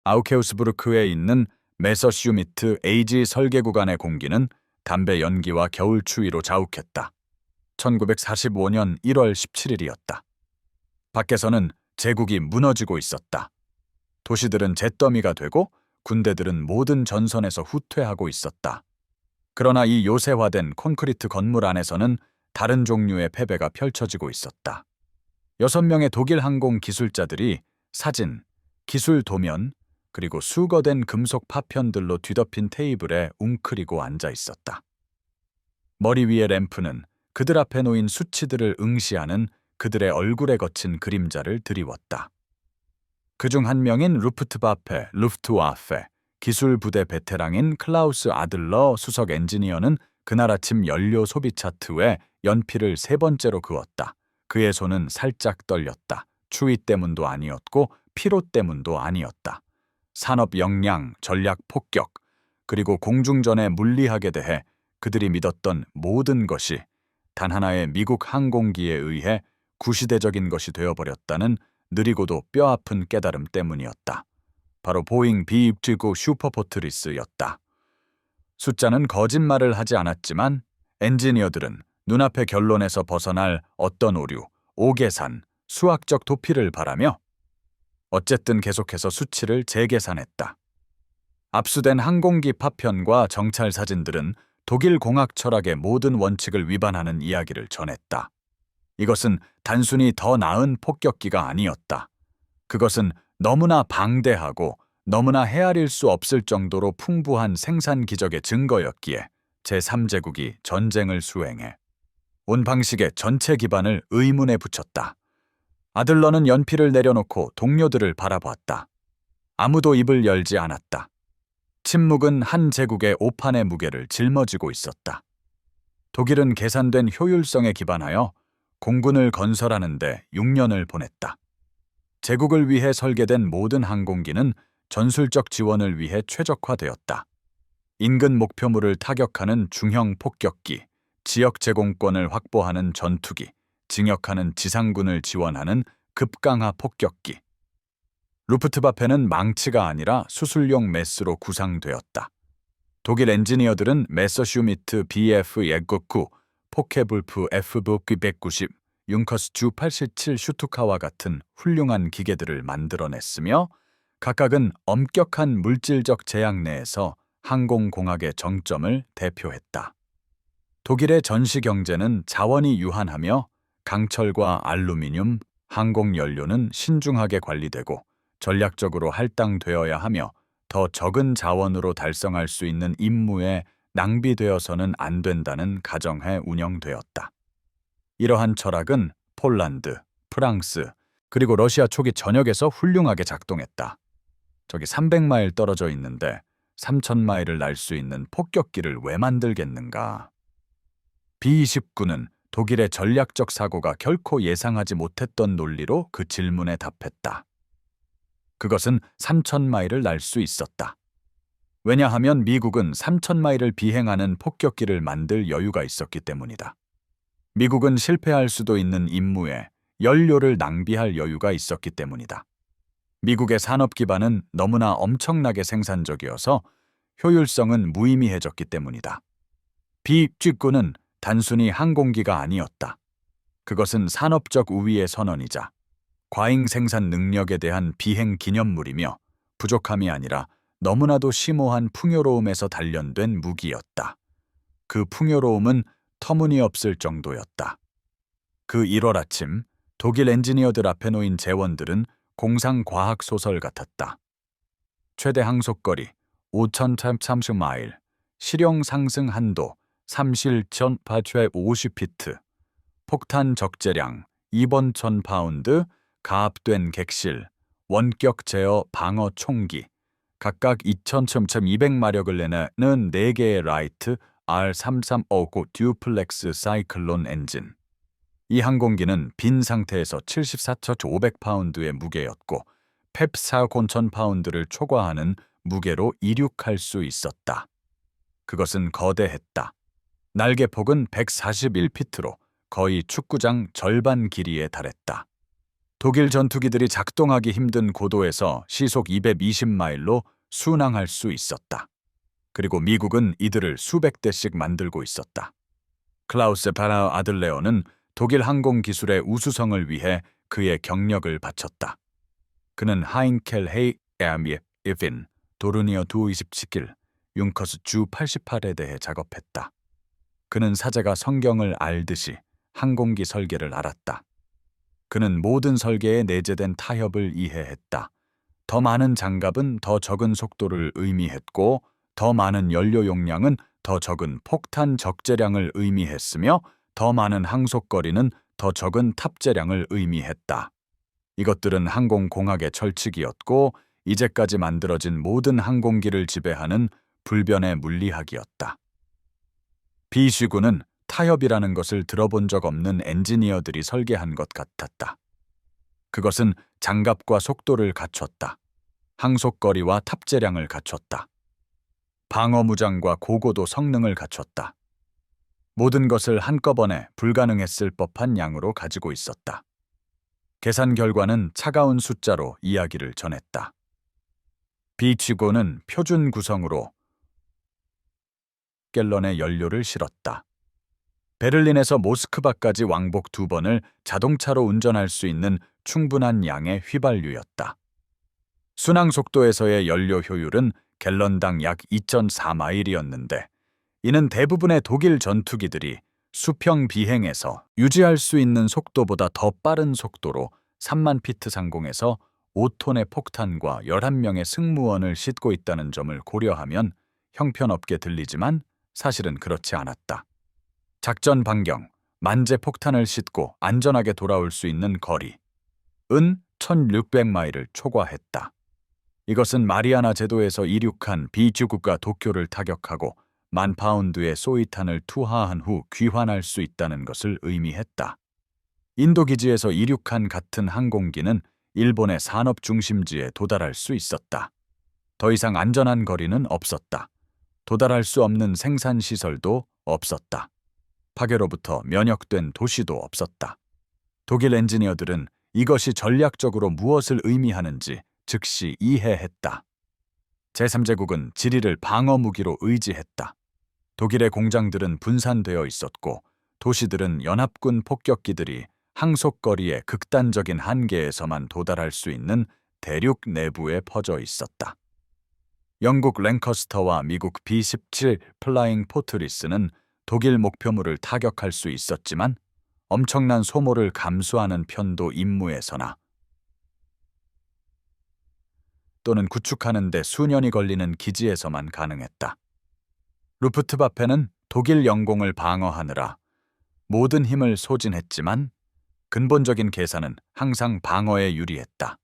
아우케우스부르크에 있는 메서슈미트 에이지 설계 구간의 공기는 담배 연기와 겨울 추위로 자욱했다. 1945년 1월 17일이었다. 밖에서는 제국이 무너지고 있었다. 도시들은 잿더미가 되고 군대들은 모든 전선에서 후퇴하고 있었다. 그러나 이 요새화된 콘크리트 건물 안에서는 다른 종류의 패배가 펼쳐지고 있었다. 6명의 독일 항공 기술자들이 사진, 기술 도면, 그리고 수거된 금속 파편들로 뒤덮인 테이블에 웅크리고 앉아 있었다. 머리 위의 램프는 그들 앞에 놓인 수치들을 응시하는 그들의 얼굴에 거친 그림자를 드리웠다. 그중 한 명인 루프트와페 기술부대 베테랑인 클라우스 아들러 수석 엔지니어는 그날 아침 연료 소비 차트에 연필을 3번째로 그었다. 그의 손은 살짝 떨렸다. 추위 때문도 아니었고 피로 때문도 아니었다. 산업 역량, 전략 폭격, 그리고 공중전의 물리학에 대해 그들이 믿었던 모든 것이 단 하나의 미국 항공기에 의해 구시대적인 것이 되어버렸다는 느리고도 뼈아픈 깨달음 때문이었다. 바로 보잉 B-29 슈퍼포트리스였다. 숫자는 거짓말을 하지 않았지만 엔지니어들은 눈앞의 결론에서 벗어날 어떤 오류, 오계산, 수학적 도피를 바라며 어쨌든 계속해서 수치를 재계산했다. 압수된 항공기 파편과 정찰 사진들은 독일 공학 철학의 모든 원칙을 위반하는 이야기를 전했다. 이것은 단순히 더 나은 폭격기가 아니었다. 그것은 너무나 방대하고 너무나 헤아릴 수 없을 정도로 풍부한 생산 기적의 증거였기에 제3제국이 전쟁을 수행해 온 방식의 전체 기반을 의문에 붙였다. 아들러는 연필을 내려놓고 동료들을 바라보았다. 아무도 입을 열지 않았다. 침묵은 한 제국의 오판의 무게를 짊어지고 있었다. 독일은 계산된 효율성에 기반하여 공군을 건설하는 데 6년을 보냈다. 제국을 위해 설계된 모든 항공기는 전술적 지원을 위해 최적화되었다. 인근 목표물을 타격하는 중형 폭격기, 지역 제공권을 확보하는 전투기, 징역하는 지상군을 지원하는 급강하 폭격기. 루프트바페는 망치가 아니라 수술용 메스로 구상되었다. 독일 엔지니어들은 메서슈미트 BF 예거쿠, 포케불프 FV 190, 융커스 주 87 슈투카와 같은 훌륭한 기계들을 만들어냈으며 각각은 엄격한 물질적 제약 내에서 항공공학의 정점을 대표했다. 독일의 전시 경제는 자원이 유한하며 강철과 알루미늄, 항공연료는 신중하게 관리되고 전략적으로 할당되어야 하며 더 적은 자원으로 달성할 수 있는 임무에 낭비되어서는 안 된다는 가정하에 운영되었다. 이러한 철학은 폴란드, 프랑스, 그리고 러시아 초기 전역에서 훌륭하게 작동했다. 저기 300마일 떨어져 있는데 3000마일을 날 수 있는 폭격기를 왜 만들겠는가? B-29는 독일의 전략적 사고가 결코 예상하지 못했던 논리로 그 질문에 답했다. 그것은 3000마일을 날 수 있었다. 왜냐하면 미국은 3000마일을 비행하는 폭격기를 만들 여유가 있었기 때문이다. 미국은 실패할 수도 있는 임무에 연료를 낭비할 여유가 있었기 때문이다. 미국의 산업 기반은 너무나 엄청나게 생산적이어서 효율성은 무의미해졌기 때문이다. B-29는 단순히 항공기가 아니었다. 그것은 산업적 우위의 선언이자 과잉 생산 능력에 대한 비행 기념물이며 부족함이 아니라 너무나도 심오한 풍요로움에서 단련된 무기였다. 그 풍요로움은 터무니없을 정도였다. 그 1월 아침 독일 엔지니어들 앞에 놓인 제원들은 공상 과학 소설 같았다. 최대 항속거리 5030마일, 실용 상승 한도 37,850피트, 폭탄 적재량 2번 1000파운드, 가압된 객실, 원격 제어 방어 총기, 각각 2,200마력을 내는 4개의 라이트 R335 듀플렉스 사이클론 엔진. 이 항공기는 빈 상태에서 74,500파운드의 무게였고 펩 4,000파운드를 초과하는 무게로 이륙할 수 있었다. 그것은 거대했다. 날개폭은 141피트로 거의 축구장 절반 길이에 달했다. 독일 전투기들이 작동하기 힘든 고도에서 시속 220마일로 순항할 수 있었다. 그리고 미국은 이들을 수백 대씩 만들고 있었다. 클라우스 바라 아들레어는 독일 항공 기술의 우수성을 위해 그의 경력을 바쳤다. 그는 하인켈 헤이 에아미 이핀 도르니어 두 27길 융커스 주 88에 대해 작업했다. 그는 사제가 성경을 알듯이 항공기 설계를 알았다. 그는 모든 설계에 내재된 타협을 이해했다. 더 많은 장갑은 더 적은 속도를 의미했고, 더 많은 연료 용량은 더 적은 폭탄 적재량을 의미했으며, 더 많은 항속거리는 더 적은 탑재량을 의미했다. 이것들은 항공공학의 철칙이었고, 이제까지 만들어진 모든 항공기를 지배하는 불변의 물리학이었다. 비쉬구는 타협이라는 것을 들어본 적 없는 엔지니어들이 설계한 것 같았다. 그것은 장갑과 속도를 갖췄다. 항속거리와 탑재량을 갖췄다. 방어무장과 고고도 성능을 갖췄다. 모든 것을 한꺼번에 불가능했을 법한 양으로 가지고 있었다. 계산 결과는 차가운 숫자로 이야기를 전했다. 비취고는 표준 구성으로 갤런의 연료를 실었다. 베를린에서 모스크바까지 왕복 2번을 자동차로 운전할 수 있는 충분한 양의 휘발유였다. 순항 속도에서의 연료 효율은 갤런당 약 2.4마일이었는데 이는 대부분의 독일 전투기들이 수평 비행에서 유지할 수 있는 속도보다 더 빠른 속도로 3만 피트 상공에서 5톤의 폭탄과 11명의 승무원을 싣고 있다는 점을 고려하면 형편없게 들리지만 사실은 그렇지 않았다. 작전 반경, 만재 폭탄을 싣고 안전하게 돌아올 수 있는 거리은 1600마일을 초과했다. 이것은 마리아나 제도에서 이륙한 비주국가 도쿄를 타격하고 10,000파운드의 소위탄을 투하한 후 귀환할 수 있다는 것을 의미했다. 인도 기지에서 이륙한 같은 항공기는 일본의 산업 중심지에 도달할 수 있었다. 더 이상 안전한 거리는 없었다. 도달할 수 없는 생산시설도 없었다. 파괴로부터 면역된 도시도 없었다. 독일 엔지니어들은 이것이 전략적으로 무엇을 의미하는지 즉시 이해했다. 제3제국은 지리를 방어 무기로 의지했다. 독일의 공장들은 분산되어 있었고 도시들은 연합군 폭격기들이 항속거리의 극단적인 한계에서만 도달할 수 있는 대륙 내부에 퍼져 있었다. 영국 랭커스터와 미국 B-17 플라잉 포트리스는 독일 목표물을 타격할 수 있었지만 엄청난 소모를 감수하는 편도 임무에서나 또는 구축하는 데 수년이 걸리는 기지에서만 가능했다. 루프트바페는 독일 영공을 방어하느라 모든 힘을 소진했지만 근본적인 계산은 항상 방어에 유리했다.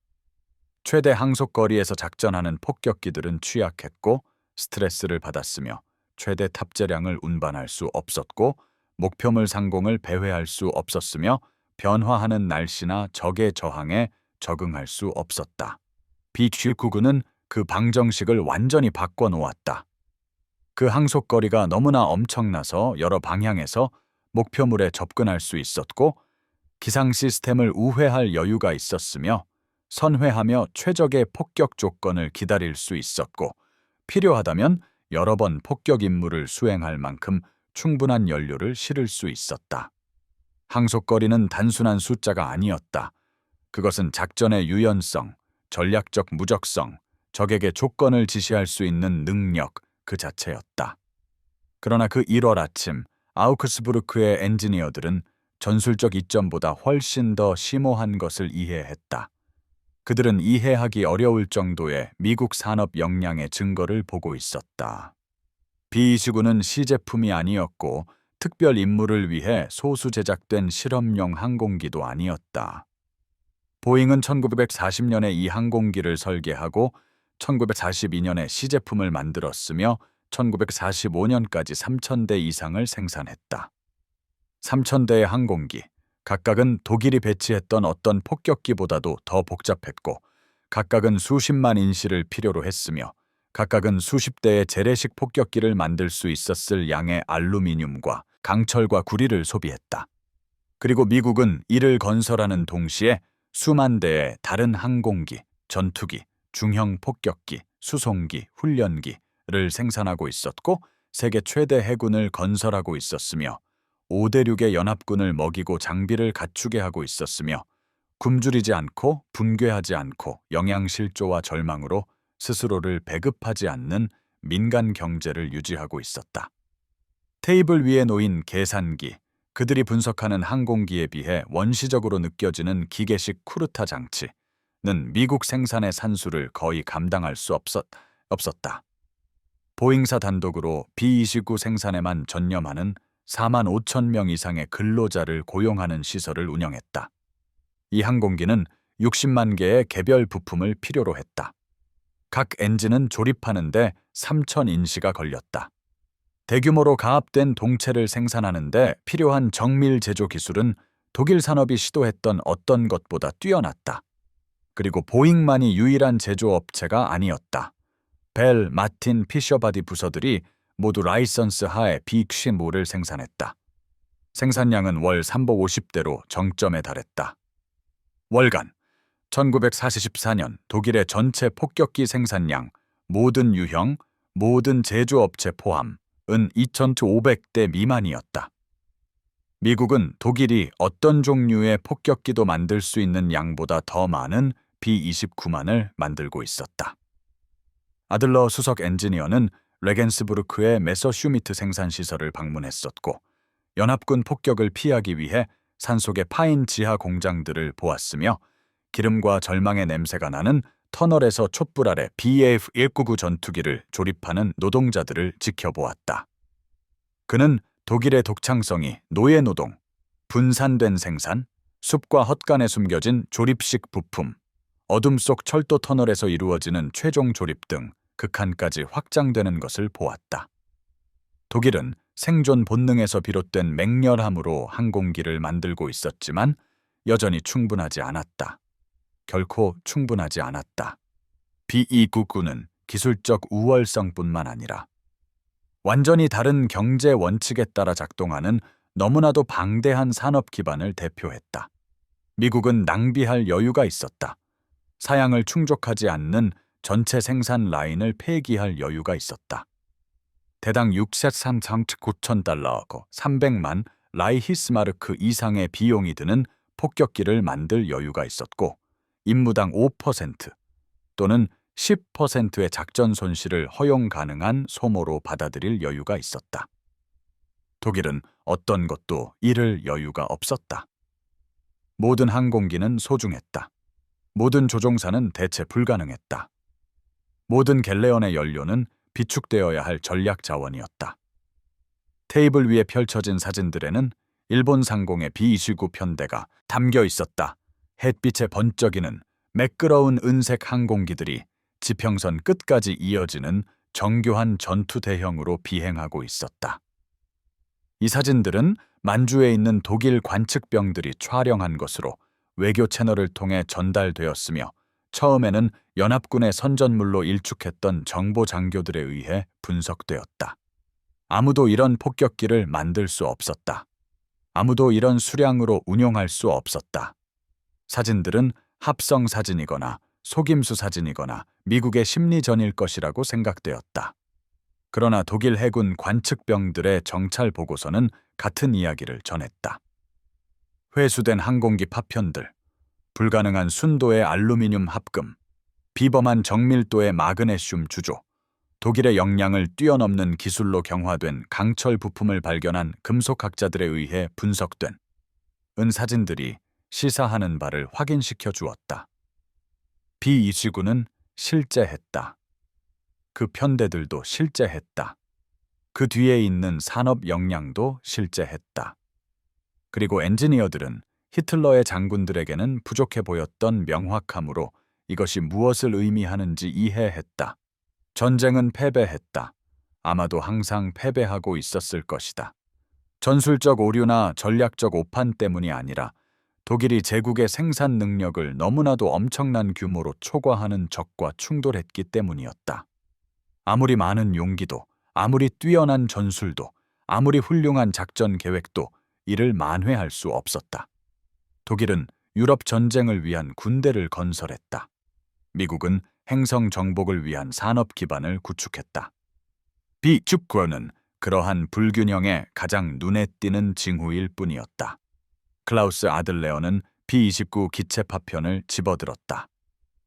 최대 항속거리에서 작전하는 폭격기들은 취약했고 스트레스를 받았으며 최대 탑재량을 운반할 수 없었고 목표물 상공을 배회할 수 없었으며 변화하는 날씨나 적의 저항에 적응할 수 없었다. 비취구군은 그 방정식을 완전히 바꿔놓았다. 그 항속거리가 너무나 엄청나서 여러 방향에서 목표물에 접근할 수 있었고 기상 시스템을 우회할 여유가 있었으며 선회하며 최적의 폭격 조건을 기다릴 수 있었고 필요하다면 여러 번 폭격 임무를 수행할 만큼 충분한 연료를 실을 수 있었다. 항속거리는 단순한 숫자가 아니었다. 그것은 작전의 유연성, 전략적 무적성, 적에게 조건을 지시할 수 있는 능력 그 자체였다. 그러나 그 1월 아침 아우크스부르크의 엔지니어들은 전술적 이점보다 훨씬 더 심오한 것을 이해했다. 그들은 이해하기 어려울 정도의 미국 산업 역량의 증거를 보고 있었다. B-29는 시제품이 아니었고 특별 임무를 위해 소수 제작된 실험용 항공기도 아니었다. 보잉은 1940년에 이 항공기를 설계하고 1942년에 시제품을 만들었으며 1945년까지 3,000대 이상을 생산했다. 3,000대의 항공기, 각각은 독일이 배치했던 어떤 폭격기보다도 더 복잡했고 각각은 수십만 인실을 필요로 했으며 각각은 수십 대의 재래식 폭격기를 만들 수 있었을 양의 알루미늄과 강철과 구리를 소비했다. 그리고 미국은 이를 건설하는 동시에 수만 대의 다른 항공기, 전투기, 중형 폭격기, 수송기, 훈련기를 생산하고 있었고 세계 최대 해군을 건설하고 있었으며 5대륙의 연합군을 먹이고 장비를 갖추게 하고 있었으며 굶주리지 않고 분괴하지 않고 영양실조와 절망으로 스스로를 배급하지 않는 민간 경제를 유지하고 있었다. 테이블 위에 놓인 계산기, 그들이 분석하는 항공기에 비해 원시적으로 느껴지는 기계식 쿠르타 장치는 미국 생산의 산수를 거의 감당할 수 없었다. 보잉사 단독으로 B-29 생산에만 전념하는 4만 5천 명 이상의 근로자를 고용하는 시설을 운영했다. 이 항공기는 60만 개의 개별 부품을 필요로 했다. 각 엔진은 조립하는데 3천 인시가 걸렸다. 대규모로 가압된 동체를 생산하는데 필요한 정밀 제조 기술은 독일 산업이 시도했던 어떤 것보다 뛰어났다. 그리고 보잉만이 유일한 제조업체가 아니었다. 벨, 마틴, 피셔바디 부서들이 모두 라이선스 하에 B-25를 생산했다. 생산량은 월 3보 50대로 정점에 달했다. 월간 1944년 독일의 전체 폭격기 생산량, 모든 유형, 모든 제조업체 포함은 2,500대 미만이었다. 미국은 독일이 어떤 종류의 폭격기도 만들 수 있는 양보다 더 많은 B-29만을 만들고 있었다. 아들러 수석 엔지니어는 레겐스부르크의 메서슈미트 생산시설을 방문했었고 연합군 폭격을 피하기 위해 산속의 파인 지하 공장들을 보았으며 기름과 절망의 냄새가 나는 터널에서 촛불 아래 BF-199 전투기를 조립하는 노동자들을 지켜보았다. 그는 독일의 독창성이 노예노동, 분산된 생산, 숲과 헛간에 숨겨진 조립식 부품, 어둠 속 철도 터널에서 이루어지는 최종 조립 등 극한까지 확장되는 것을 보았다. 독일은 생존 본능에서 비롯된 맹렬함으로 항공기를 만들고 있었지만 여전히 충분하지 않았다. 결코 충분하지 않았다. B-29는 기술적 우월성뿐만 아니라 완전히 다른 경제 원칙에 따라 작동하는 너무나도 방대한 산업 기반을 대표했다. 미국은 낭비할 여유가 있었다. 사양을 충족하지 않는 전체 생산 라인을 폐기할 여유가 있었다. 대당 6,3,9,000달러고 300만 라이히스마르크 이상의 비용이 드는 폭격기를 만들 여유가 있었고 임무당 5% 또는 10%의 작전 손실을 허용 가능한 소모로 받아들일 여유가 있었다. 독일은 어떤 것도 잃을 여유가 없었다. 모든 항공기는 소중했다. 모든 조종사는 대체 불가능했다. 모든 갤레온의 연료는 비축되어야 할 전략 자원이었다. 테이블 위에 펼쳐진 사진들에는 일본 상공의 B-29 편대가 담겨 있었다. 햇빛에 번쩍이는 매끄러운 은색 항공기들이 지평선 끝까지 이어지는 정교한 전투 대형으로 비행하고 있었다. 이 사진들은 만주에 있는 독일 관측병들이 촬영한 것으로 외교 채널을 통해 전달되었으며 처음에는 연합군의 선전물로 일축했던 정보 장교들에 의해 분석되었다. 아무도 이런 폭격기를 만들 수 없었다. 아무도 이런 수량으로 운용할 수 없었다. 사진들은 합성 사진이거나 속임수 사진이거나 미국의 심리전일 것이라고 생각되었다. 그러나 독일 해군 관측병들의 정찰 보고서는 같은 이야기를 전했다. 회수된 항공기 파편들, 불가능한 순도의 알루미늄 합금, 비범한 정밀도의 마그네슘 주조, 독일의 역량을 뛰어넘는 기술로 경화된 강철 부품을 발견한 금속학자들에 의해 분석된 사진들이 시사하는 바를 확인시켜 주었다. B-29는 실제했다. 그 편대들도 실제했다. 그 뒤에 있는 산업 역량도 실제했다. 그리고 엔지니어들은 히틀러의 장군들에게는 부족해 보였던 명확함으로 이것이 무엇을 의미하는지 이해했다. 전쟁은 패배했다. 아마도 항상 패배하고 있었을 것이다. 전술적 오류나 전략적 오판 때문이 아니라 독일이 제국의 생산 능력을 너무나도 엄청난 규모로 초과하는 적과 충돌했기 때문이었다. 아무리 많은 용기도, 아무리 뛰어난 전술도, 아무리 훌륭한 작전 계획도 이를 만회할 수 없었다. 독일은 유럽 전쟁을 위한 군대를 건설했다. 미국은 행성 정복을 위한 산업 기반을 구축했다. 비축구는 그러한 불균형의 가장 눈에 띄는 징후일 뿐이었다. 클라우스 아들레어는 B-29 기체 파편을 집어들었다.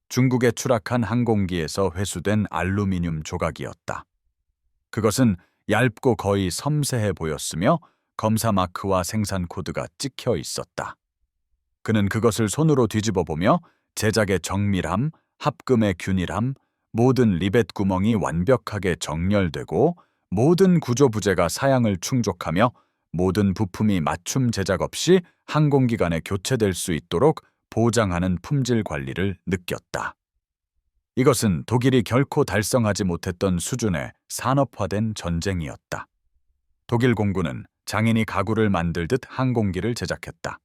중국에 추락한 항공기에서 회수된 알루미늄 조각이었다. 그것은 얇고 거의 섬세해 보였으며 검사 마크와 생산 코드가 찍혀 있었다. 그는 그것을 손으로 뒤집어 보며 제작의 정밀함, 합금의 균일함, 모든 리벳 구멍이 완벽하게 정렬되고 모든 구조 부재가 사양을 충족하며 모든 부품이 맞춤 제작 없이 항공기 간에 교체될 수 있도록 보장하는 품질 관리를 느꼈다. 이것은 독일이 결코 달성하지 못했던 수준의 산업화된 전쟁이었다. 독일 공군은 장인이 가구를 만들듯 항공기를 제작했다.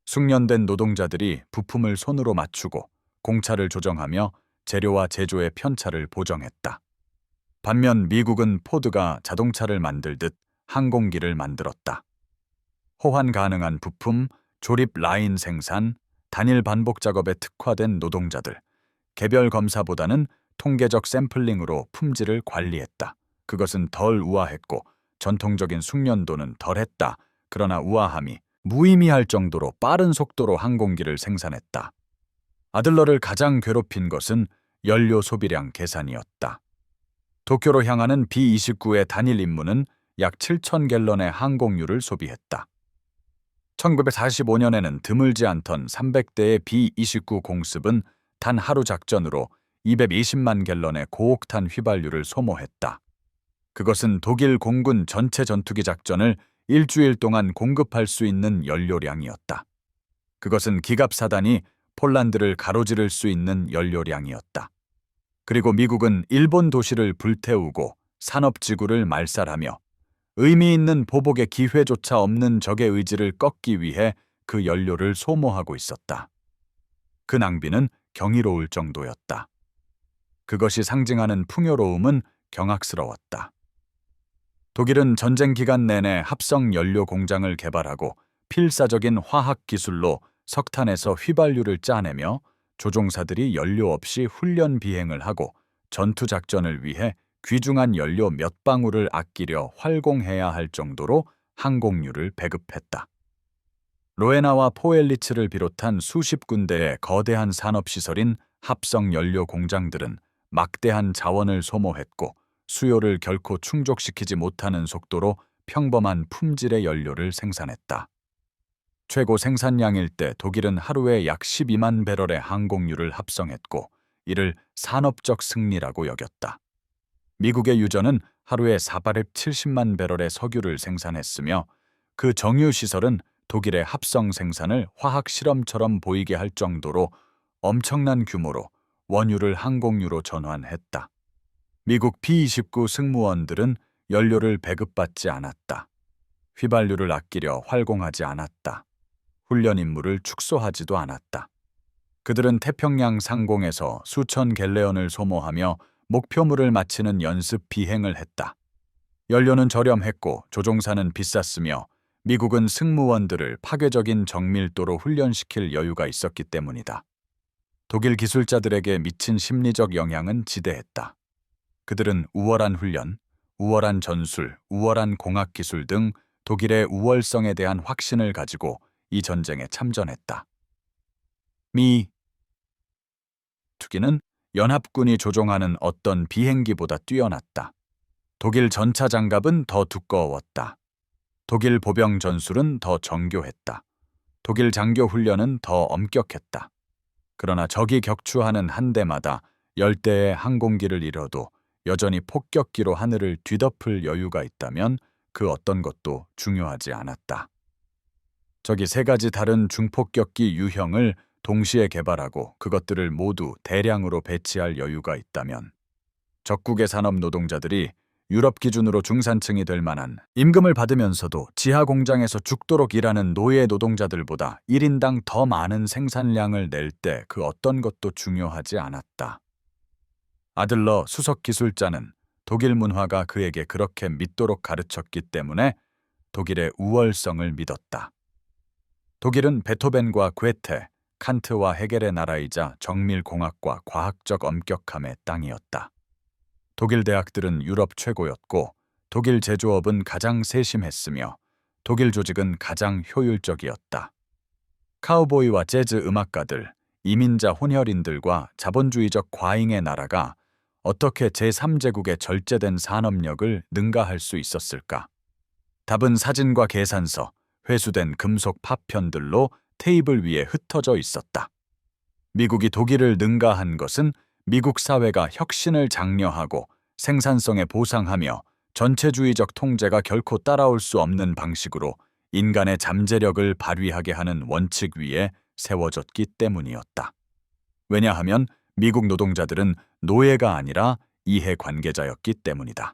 숙련된 노동자들이 부품을 손으로 맞추고 공차를 조정하며 재료와 제조의 편차를 보정했다. 반면 미국은 포드가 자동차를 만들듯 항공기를 만들었다. 호환 가능한 부품, 조립 라인 생산, 단일 반복 작업에 특화된 노동자들, 개별 검사보다는 통계적 샘플링으로 품질을 관리했다. 그것은 덜 우아했고 전통적인 숙련도는 덜했다. 그러나 우아함이 무의미할 정도로 빠른 속도로 항공기를 생산했다. 아들러를 가장 괴롭힌 것은 연료 소비량 계산이었다. 도쿄로 향하는 B-29의 단일 임무는 약 7,000갤런의 항공유를 소비했다. 1945년에는 드물지 않던 300대의 B-29 공습은 단 하루 작전으로 220만 갤런의 고옥탄 휘발유를 소모했다. 그것은 독일 공군 전체 전투기 작전을 일주일 동안 공급할 수 있는 연료량이었다. 그것은 기갑사단이 폴란드를 가로지를 수 있는 연료량이었다. 그리고 미국은 일본 도시를 불태우고 산업지구를 말살하며 의미 있는 보복의 기회조차 없는 적의 의지를 꺾기 위해 그 연료를 소모하고 있었다. 그 낭비는 경이로울 정도였다. 그것이 상징하는 풍요로움은 경악스러웠다. 독일은 전쟁 기간 내내 합성 연료 공장을 개발하고 필사적인 화학 기술로 석탄에서 휘발유를 짜내며 조종사들이 연료 없이 훈련 비행을 하고 전투 작전을 위해 귀중한 연료 몇 방울을 아끼려 활공해야 할 정도로 항공유를 배급했다. 로에나와 포엘리츠를 비롯한 수십 군데의 거대한 산업시설인 합성 연료 공장들은 막대한 자원을 소모했고 수요를 결코 충족시키지 못하는 속도로 평범한 품질의 연료를 생산했다. 최고 생산량일 때 독일은 하루에 약 12만 배럴의 항공유를 합성했고 이를 산업적 승리라고 여겼다. 미국의 유전은 하루에 470만 배럴의 석유를 생산했으며 그 정유시설은 독일의 합성 생산을 화학 실험처럼 보이게 할 정도로 엄청난 규모로 원유를 항공유로 전환했다. 미국 B-29 승무원들은 연료를 배급받지 않았다. 휘발유를 아끼려 활공하지 않았다. 훈련 임무를 축소하지도 않았다. 그들은 태평양 상공에서 수천 갤레온을 소모하며 목표물을 마치는 연습 비행을 했다. 연료는 저렴했고 조종사는 비쌌으며 미국은 승무원들을 파괴적인 정밀도로 훈련시킬 여유가 있었기 때문이다. 독일 기술자들에게 미친 심리적 영향은 지대했다. 그들은 우월한 훈련, 우월한 전술, 우월한 공학 기술 등 독일의 우월성에 대한 확신을 가지고 이 전쟁에 참전했다. 미 투기는 연합군이 조종하는 어떤 비행기보다 뛰어났다. 독일 전차 장갑은 더 두꺼웠다. 독일 보병 전술은 더 정교했다. 독일 장교 훈련은 더 엄격했다. 그러나 적이 격추하는 한 대마다 10대의 항공기를 잃어도 여전히 폭격기로 하늘을 뒤덮을 여유가 있다면 그 어떤 것도 중요하지 않았다. 적이 3가지 다른 중폭격기 유형을 동시에 개발하고 그것들을 모두 대량으로 배치할 여유가 있다면 적국의 산업 노동자들이 유럽 기준으로 중산층이 될 만한 임금을 받으면서도 지하 공장에서 죽도록 일하는 노예 노동자들보다 1인당 더 많은 생산량을 낼 때 그 어떤 것도 중요하지 않았다. 아들러 수석 기술자는 독일 문화가 그에게 그렇게 믿도록 가르쳤기 때문에 독일의 우월성을 믿었다. 독일은 베토벤과 괴테, 칸트와 헤겔의 나라이자 정밀공학과 과학적 엄격함의 땅이었다. 독일 대학들은 유럽 최고였고 독일 제조업은 가장 세심했으며 독일 조직은 가장 효율적이었다. 카우보이와 재즈 음악가들, 이민자 혼혈인들과 자본주의적 과잉의 나라가 어떻게 제3제국의 절제된 산업력을 능가할 수 있었을까? 답은 사진과 계산서, 회수된 금속 파편들로 테이블 위에 흩어져 있었다. 미국이 독일을 능가한 것은 미국 사회가 혁신을 장려하고 생산성에 보상하며 전체주의적 통제가 결코 따라올 수 없는 방식으로 인간의 잠재력을 발휘하게 하는 원칙 위에 세워졌기 때문이었다. 왜냐하면 미국 노동자들은 노예가 아니라 이해관계자였기 때문이다.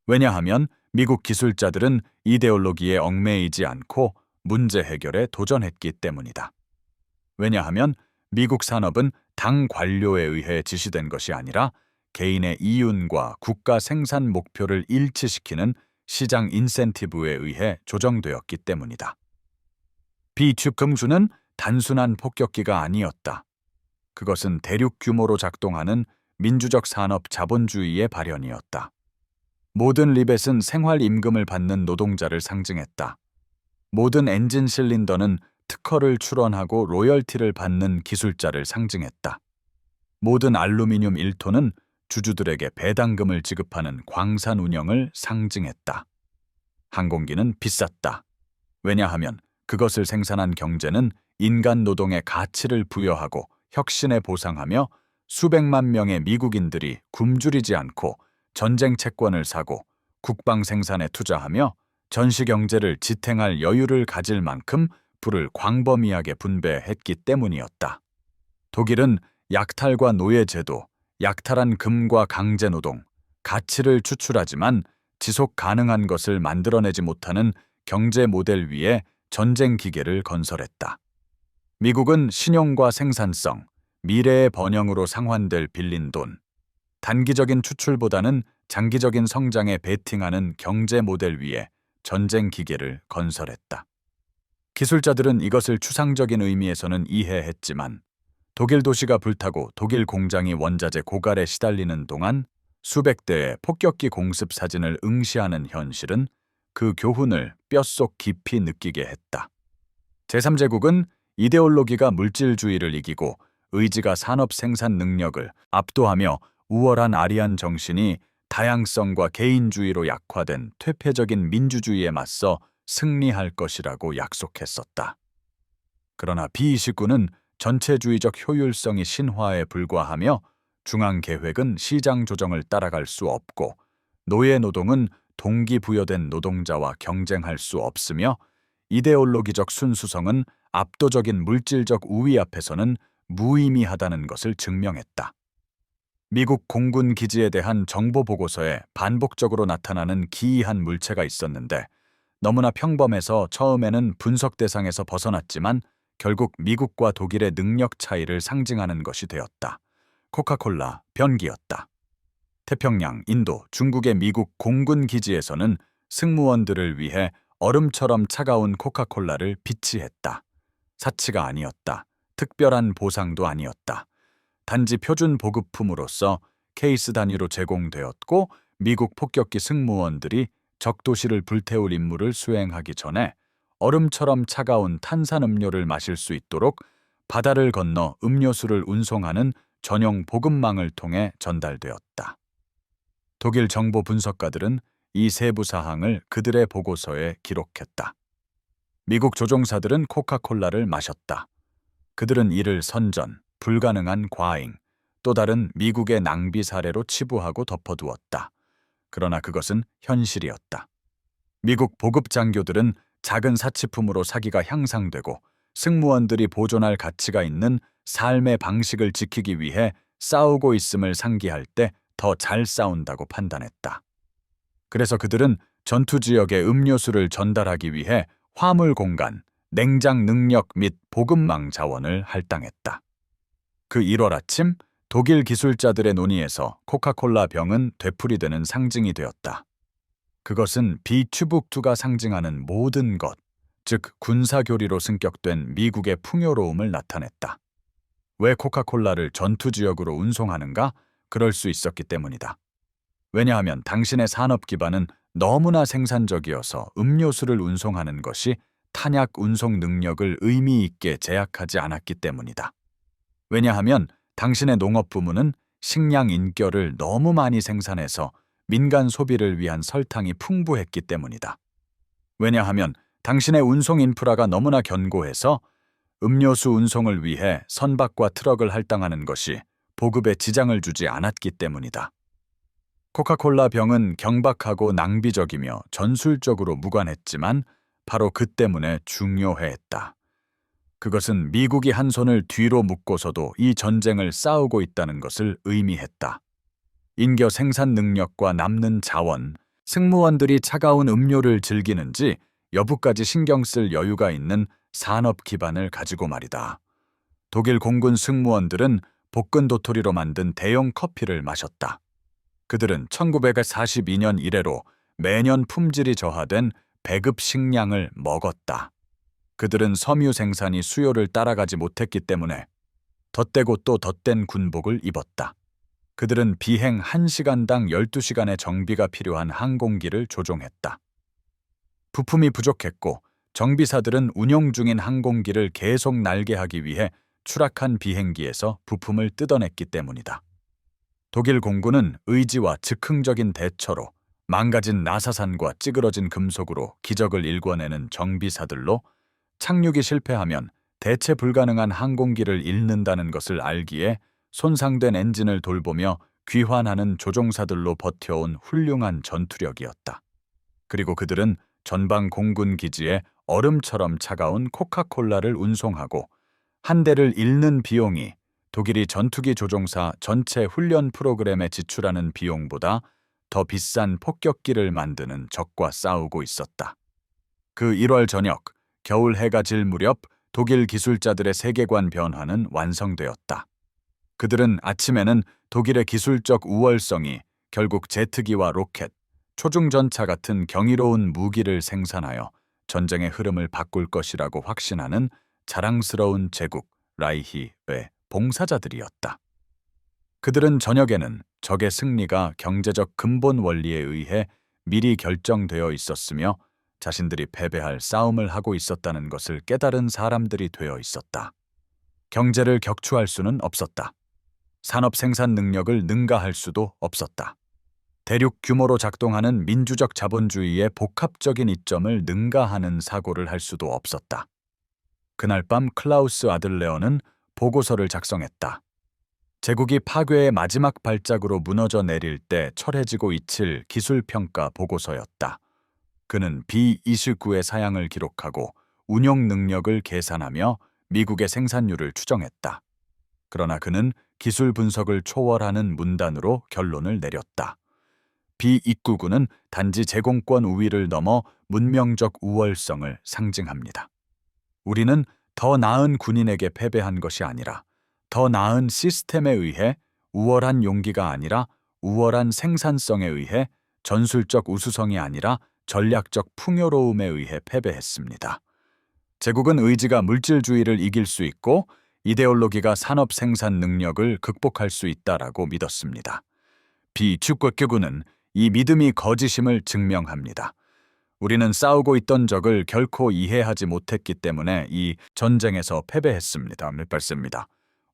왜냐하면 미국 기술자들은 이데올로기에 얽매이지 않고 문제 해결에 도전했기 때문이다. 왜냐하면 미국 산업은 당 관료에 의해 지시된 것이 아니라 개인의 이윤과 국가 생산 목표를 일치시키는 시장 인센티브에 의해 조정되었기 때문이다. 비축금수는 단순한 폭격기가 아니었다. 그것은 대륙 규모로 작동하는 민주적 산업 자본주의의 발현이었다. 모든 리벳은 생활 임금을 받는 노동자를 상징했다. 모든 엔진 실린더는 특허를 출원하고 로열티를 받는 기술자를 상징했다. 모든 알루미늄 1톤은 주주들에게 배당금을 지급하는 광산 운영을 상징했다. 항공기는 비쌌다. 왜냐하면 그것을 생산한 경제는 인간 노동의 가치를 부여하고 혁신에 보상하며 수백만 명의 미국인들이 굶주리지 않고 전쟁 채권을 사고 국방 생산에 투자하며 전시 경제를 지탱할 여유를 가질 만큼 부를 광범위하게 분배했기 때문이었다. 독일은 약탈과 노예제도, 약탈한 금과 강제노동, 가치를 추출하지만 지속 가능한 것을 만들어내지 못하는 경제 모델 위에 전쟁 기계를 건설했다. 미국은 신용과 생산성, 미래의 번영으로 상환될 빌린 돈, 단기적인 추출보다는 장기적인 성장에 베팅하는 경제 모델 위에 전쟁 기계를 건설했다. 기술자들은 이것을 추상적인 의미에서는 이해했지만 독일 도시가 불타고 독일 공장이 원자재 고갈에 시달리는 동안 수백 대의 폭격기 공습 사진을 응시하는 현실은 그 교훈을 뼛속 깊이 느끼게 했다. 제3제국은 이데올로기가 물질주의를 이기고 의지가 산업 생산 능력을 압도하며 우월한 아리안 정신이 다양성과 개인주의로 약화된 퇴폐적인 민주주의에 맞서 승리할 것이라고 약속했었다. 그러나 B29는 전체주의적 효율성이 신화에 불과하며 중앙계획은 시장 조정을 따라갈 수 없고 노예 노동은 동기부여된 노동자와 경쟁할 수 없으며 이데올로기적 순수성은 압도적인 물질적 우위 앞에서는 무의미하다는 것을 증명했다. 미국 공군 기지에 대한 정보 보고서에 반복적으로 나타나는 기이한 물체가 있었는데 너무나 평범해서 처음에는 분석 대상에서 벗어났지만 결국 미국과 독일의 능력 차이를 상징하는 것이 되었다. 코카콜라 변기였다. 태평양, 인도, 중국의 미국 공군 기지에서는 승무원들을 위해 얼음처럼 차가운 코카콜라를 비치했다. 사치가 아니었다. 특별한 보상도 아니었다. 단지 표준 보급품으로서 케이스 단위로 제공되었고 미국 폭격기 승무원들이 적도시를 불태울 임무를 수행하기 전에 얼음처럼 차가운 탄산음료를 마실 수 있도록 바다를 건너 음료수를 운송하는 전용 보급망을 통해 전달되었다. 독일 정보 분석가들은 이 세부 사항을 그들의 보고서에 기록했다. 미국 조종사들은 코카콜라를 마셨다. 그들은 이를 선전, 불가능한 과잉, 또 다른 미국의 낭비 사례로 치부하고 덮어두었다. 그러나 그것은 현실이었다. 미국 보급 장교들은 작은 사치품으로 사기가 향상되고 승무원들이 보존할 가치가 있는 삶의 방식을 지키기 위해 싸우고 있음을 상기할 때 더 잘 싸운다고 판단했다. 그래서 그들은 전투 지역에 음료수를 전달하기 위해 화물 공간, 냉장 능력 및 보급망 자원을 할당했다. 그 1월 아침 독일 기술자들의 논의에서 코카콜라 병은 되풀이되는 상징이 되었다. 그것은 비추북투가 상징하는 모든 것, 즉 군사교리로 승격된 미국의 풍요로움을 나타냈다. 왜 코카콜라를 전투 지역으로 운송하는가? 그럴 수 있었기 때문이다. 왜냐하면 당신의 산업 기반은 너무나 생산적이어서 음료수를 운송하는 것이 탄약 운송 능력을 의미 있게 제약하지 않았기 때문이다. 왜냐하면 당신의 농업 부문은 식량 인결을 너무 많이 생산해서 민간 소비를 위한 설탕이 풍부했기 때문이다. 왜냐하면 당신의 운송 인프라가 너무나 견고해서 음료수 운송을 위해 선박과 트럭을 할당하는 것이 보급에 지장을 주지 않았기 때문이다. 코카콜라 병은 경박하고 낭비적이며 전술적으로 무관했지만 바로 그 때문에 중요했다. 그것은 미국이 한 손을 뒤로 묶고서도 이 전쟁을 싸우고 있다는 것을 의미했다. 인겨 생산 능력과 남는 자원, 승무원들이 차가운 음료를 즐기는지 여부까지 신경 쓸 여유가 있는 산업 기반을 가지고 말이다. 독일 공군 승무원들은 볶은 도토리로 만든 대용 커피를 마셨다. 그들은 1942년 이래로 매년 품질이 저하된 배급 식량을 먹었다. 그들은 섬유 생산이 수요를 따라가지 못했기 때문에 덧대고 또 덧댄 군복을 입었다. 그들은 비행 1시간당 12시간의 정비가 필요한 항공기를 조종했다. 부품이 부족했고 정비사들은 운용 중인 항공기를 계속 날게 하기 위해 추락한 비행기에서 부품을 뜯어냈기 때문이다. 독일 공군은 의지와 즉흥적인 대처로 망가진 나사산과 찌그러진 금속으로 기적을 일궈내는 정비사들로 착륙이 실패하면 대체 불가능한 항공기를 잃는다는 것을 알기에 손상된 엔진을 돌보며 귀환하는 조종사들로 버텨온 훌륭한 전투력이었다. 그리고 그들은 전방 공군 기지에 얼음처럼 차가운 코카콜라를 운송하고 한 대를 잃는 비용이 독일이 전투기 조종사 전체 훈련 프로그램에 지출하는 비용보다 더 비싼 폭격기를 만드는 적과 싸우고 있었다. 그 1월 저녁, 겨울 해가 질 무렵 독일 기술자들의 세계관 변화는 완성되었다. 그들은 아침에는 독일의 기술적 우월성이 결국 제트기와 로켓, 초중전차 같은 경이로운 무기를 생산하여 전쟁의 흐름을 바꿀 것이라고 확신하는 자랑스러운 제국 라이히의 봉사자들이었다. 그들은 저녁에는 적의 승리가 경제적 근본 원리에 의해 미리 결정되어 있었으며 자신들이 패배할 싸움을 하고 있었다는 것을 깨달은 사람들이 되어 있었다. 경제를 격추할 수는 없었다. 산업 생산 능력을 능가할 수도 없었다. 대륙 규모로 작동하는 민주적 자본주의의 복합적인 이점을 능가하는 사고를 할 수도 없었다. 그날 밤 클라우스 아들레어는 보고서를 작성했다. 제국이 파괴의 마지막 발작으로 무너져 내릴 때 철해지고 잊힐 기술평가 보고서였다. 그는 B-29의 사양을 기록하고 운용 능력을 계산하며 미국의 생산률을 추정했다. 그러나 그는 기술 분석을 초월하는 문단으로 결론을 내렸다. B-29는 단지 제공권 우위를 넘어 문명적 우월성을 상징합니다. 우리는 더 나은 군인에게 패배한 것이 아니라 더 나은 시스템에 의해 우월한 용기가 아니라 우월한 생산성에 의해 전술적 우수성이 아니라 전략적 풍요로움에 의해 패배했습니다. 제국은 의지가 물질주의를 이길 수 있고 이데올로기가 산업 생산 능력을 극복할 수 있다라고 믿었습니다. B-29는 이 믿음이 거짓임을 증명합니다. 우리는 싸우고 있던 적을 결코 이해하지 못했기 때문에 이 전쟁에서 패배했습니다. 맺봤습니다.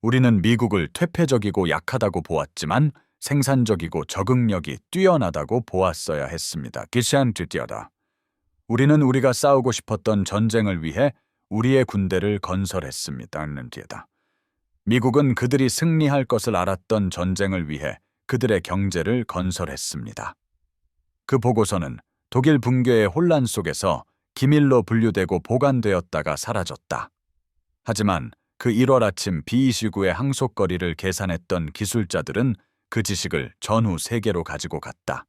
우리는 미국을 퇴폐적이고 약하다고 보았지만 생산적이고 적응력이 뛰어나다고 보았어야 했습니다. 기시안트디어다. 우리는 우리가 싸우고 싶었던 전쟁을 위해 우리의 군대를 건설했습니다. 다. 미국은 그들이 승리할 것을 알았던 전쟁을 위해 그들의 경제를 건설했습니다. 그 보고서는 독일 붕괴의 혼란 속에서 기밀로 분류되고 보관되었다가 사라졌다. 하지만 그 1월 아침 B-29의 항속거리를 계산했던 기술자들은 그 지식을 전후 세계로 가지고 갔다.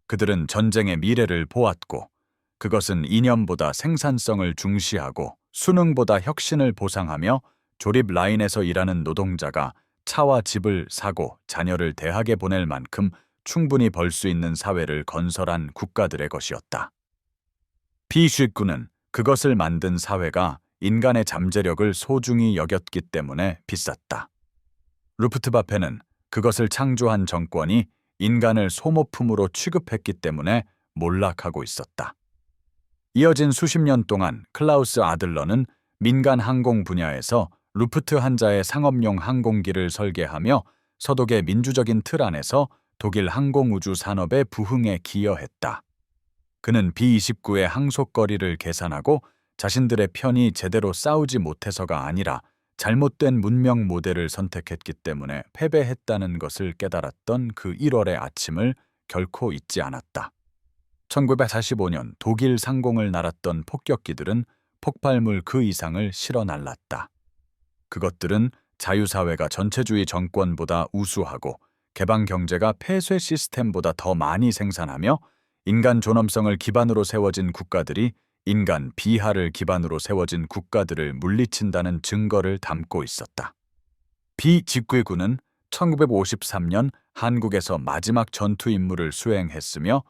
그들은 전쟁의 미래를 보았고 그것은 이념보다 생산성을 중시하고 수능보다 혁신을 보상하며 조립 라인에서 일하는 노동자가 차와 집을 사고 자녀를 대학에 보낼 만큼 충분히 벌 수 있는 사회를 건설한 국가들의 것이었다. B-29는 그것을 만든 사회가 인간의 잠재력을 소중히 여겼기 때문에 비쌌다. 루프트바페는 그것을 창조한 정권이 인간을 소모품으로 취급했기 때문에 몰락하고 있었다. 이어진 수십 년 동안 클라우스 아들러는 민간 항공 분야에서 루프트한자의 상업용 항공기를 설계하며 서독의 민주적인 틀 안에서 독일 항공우주 산업의 부흥에 기여했다. 그는 B-29의 항속거리를 계산하고 자신들의 편이 제대로 싸우지 못해서가 아니라 잘못된 문명 모델을 선택했기 때문에 패배했다는 것을 깨달았던 그 1월의 아침을 결코 잊지 않았다. 1945년 독일 상공을 날았던 폭격기들은 폭발물 그 이상을 실어 날랐다. 그것들은 자유사회가 전체주의 정권보다 우수하고 개방 경제가 폐쇄 시스템보다 더 많이 생산하며 인간 존엄성을 기반으로 세워진 국가들이 인간 비하를 기반으로 세워진 국가들을 물리친다는 증거를 담고 있었다. B-29군은 1953년 한국에서 마지막 전투 임무를 수행했으며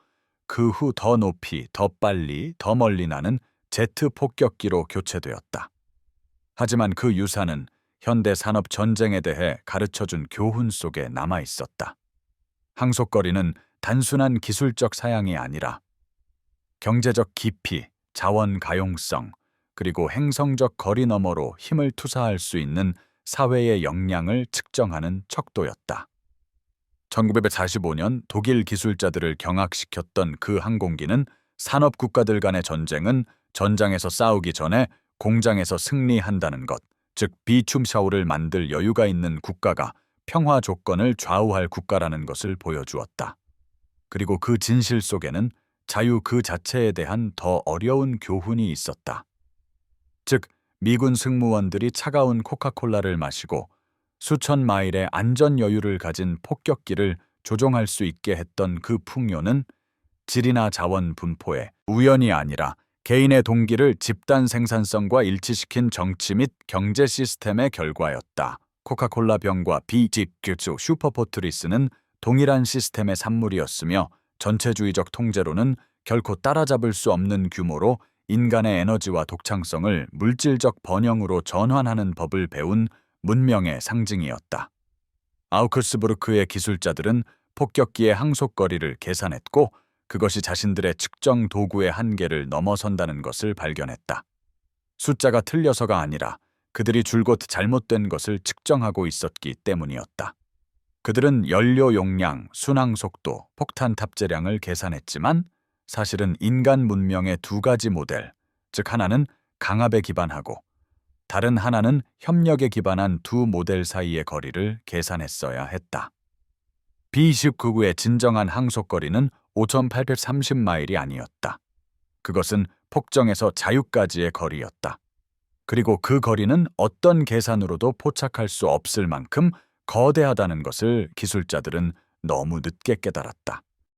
그 후 더 높이, 더 빨리, 더 멀리 나는 제트 폭격기로 교체되었다. 하지만 그 유산은 현대 산업 전쟁에 대해 가르쳐준 교훈 속에 남아 있었다. 항속거리는 단순한 기술적 사양이 아니라 경제적 깊이, 자원 가용성, 그리고 행성적 거리 너머로 힘을 투사할 수 있는 사회의 역량을 측정하는 척도였다. 1945년 독일 기술자들을 경악시켰던 그 항공기는 산업 국가들 간의 전쟁은 전장에서 싸우기 전에 공장에서 승리한다는 것, 즉 비춤샤오를 만들 여유가 있는 국가가 평화 조건을 좌우할 국가라는 것을 보여주었다. 그리고 그 진실 속에는 자유 그 자체에 대한 더 어려운 교훈이 있었다. 즉, 미군 승무원들이 차가운 코카콜라를 마시고 수천 마일의 안전 여유를 가진 폭격기를 조종할 수 있게 했던 그 풍요는 질이나 자원 분포에 우연이 아니라 개인의 동기를 집단 생산성과 일치시킨 정치 및 경제 시스템의 결과였다. 코카콜라 병과 B-29 슈퍼포트리스는 동일한 시스템의 산물이었으며 전체주의적 통제로는 결코 따라잡을 수 없는 규모로 인간의 에너지와 독창성을 물질적 번영으로 전환하는 법을 배운 문명의 상징이었다. 아우크스부르크의 기술자들은 폭격기의 항속거리를 계산했고 그것이 자신들의 측정 도구의 한계를 넘어선다는 것을 발견했다. 숫자가 틀려서가 아니라 그들이 줄곧 잘못된 것을 측정하고 있었기 때문이었다. 그들은 연료 용량, 순항 속도, 폭탄 탑재량을 계산했지만 사실은 인간 문명의 두 가지 모델, 즉 하나는 강압에 기반하고 다른 하나는 협력에 기반한 두 모델 사이의 거리를 계산했어야 했다. B-29의 진정한 항속거리는 5,830마일이 아니었다. 그것은 폭정에서 자유까지의 거리였다. 그리고 그 거리는 어떤 계산으로도 포착할 수 없을 만큼 거대하다는 것을 기술자들은 너무 늦게 깨달았다.